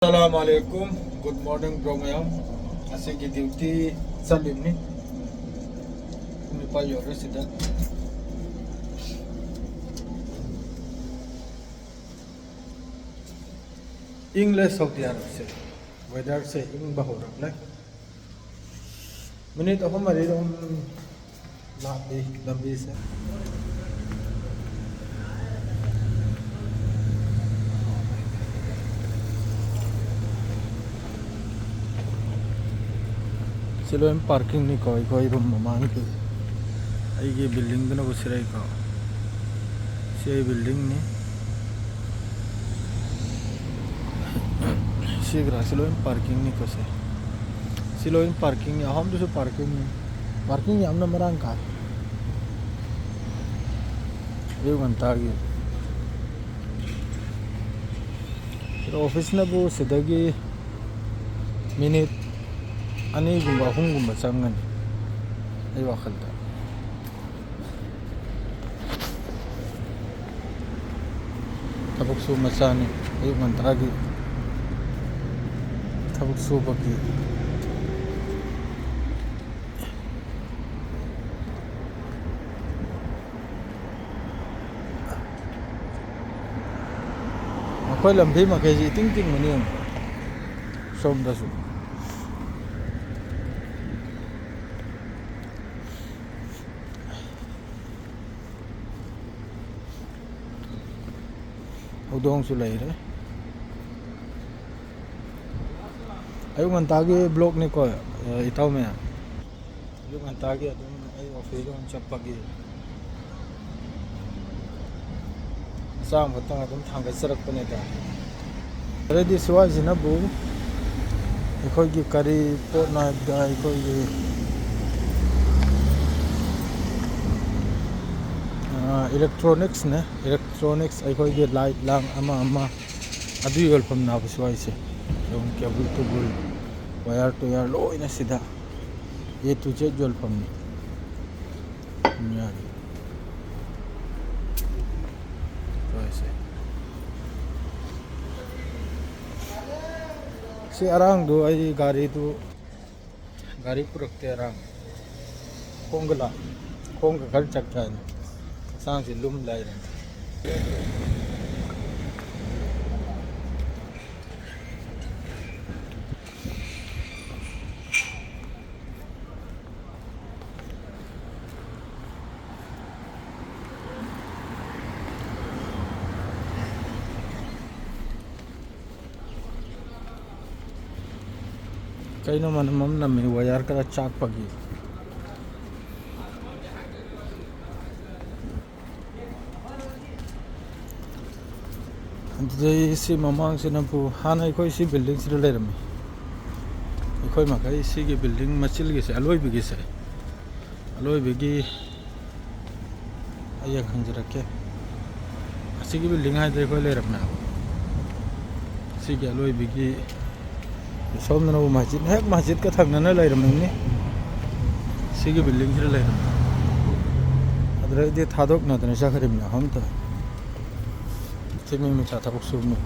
Assalamualaikum, good morning bro mayam. Asik duty salim ni. Kami pa yore sida. English Saudi Arab से weather से ing bahor ले. Minute अब हमारे हम लाते लंबी से. चलो हम पार्किंग नहीं कोई रूम ममान के ये बिल्डिंग तो ना कुछ रही का से बिल्डिंग नहीं शीघ्र चलो हम पार्किंग नहीं कोसे चलो हम पार्किंग हम तो पार्किंग हमने मरांग का ये घंटा की ऑफिस ना वो सिद्धगी मिनट अनीगुम्बा हुंगुम्बा चंगन आई वाखलदा थबक सु मचानी आई मंत्रागी थबक सु बकी कोई लंबी मकेजी टिंग टिंग मनी सोम दसु उदोंग से ले रहे अयुं घंटागे ब्लॉक ने को इताव में अयुं घंटागे अदुम अय ऑफिस में चप्पगी साम खतंग अदुम थांगे सरक पने दा रेडी सुवाजी ना बु इखोय की करी पोट ना दा इखोय की इलेक्ट्रॉनिक्स ने इलेक्ट्रॉनिक्स अखोई के लाइट लांग अमा अदु योलफम ना बसवाई से जों केबल टू बुल वायर टू यार लोइना सिधा ये तुझे योलफम ने यार तो ऐसे से अरांग दो आई गाड़ी पुरखते अरांग खोंग घर चक्का है सांग से लुम लाई रहे कई न मन मम न में वायर करा चाक पगी इसी ममांग से नपु हाना इखोई सी बिल्डिंग से ले रमी इखोई मका इसी की बिल्डिंग मचिल के से अलोई बिगी से अलोई बिगी आया खंज रखे इसी की बिल्डिंग है देखो ले रमी इसी की अलोई बिगी सोम न वो मस्जिद का थंगना न ले रमी ने इसी की बिल्डिंग से ले रमी अदर ये थादोक न तने शाखरिम ना हम तो में चाहता बक्सुर में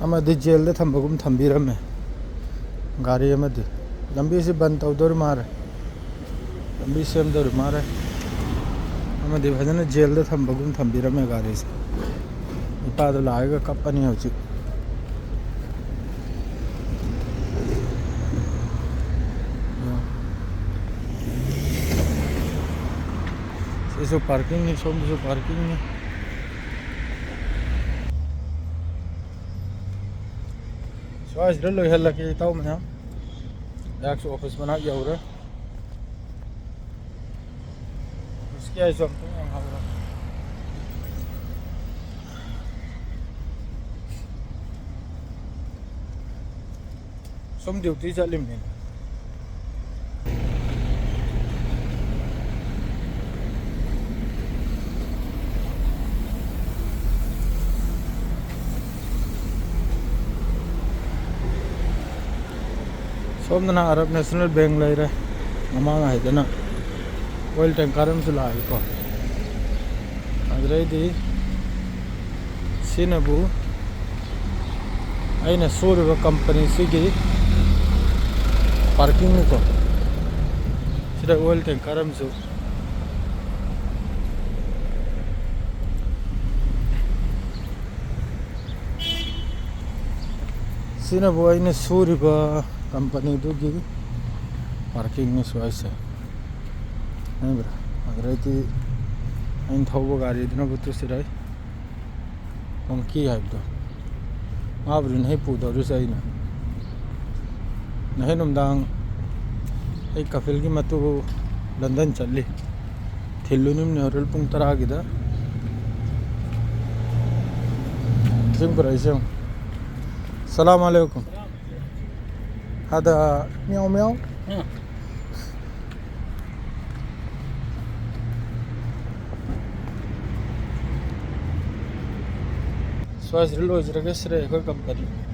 अमदी जेल दे थंबगुम थंबीरमे गाड़ी अमदी लंबी से बंद तौदर मारे लंबी से अंदर मारे अमदी भजन जेल दे थंबगुम थंबीरमे गाड़ी से इपाद लाएगा कपनी हो ची इसो पार्किंग नहीं सोम इसो पार्किंग नहीं स्वाज रे लो हल्ला के ताऊ में हम एक सौ ऑफिस बना गया हो रहा इसके ऐसा हम सोम ड्यूटी चालिम नहीं सोमना अरब नेशनल बैंक ले रहे ममांग है ना ऑयल टैंकर में लाए को अदरैदी सिनबु अने सूरब कंपनी सिगी पार्किंग को सिदा ऑयल टैंकर में सिनबु अने सूरब कंपनी दुगी पार्किंग में सुआइसे नहीं ब्रा अदरैदी अन थौब गाड़ी बुतु सिराय पंकी है माबरी नहीं पुदरुसे अना नहीं नुमदांग कफिल की मतु लंदन चली थिल्लुनिम हरल पुंग तरागिदा जिंगराइसे सलाम अलैकुम هذا مياو مياو سواس رلو إجراء كسر هو كمباني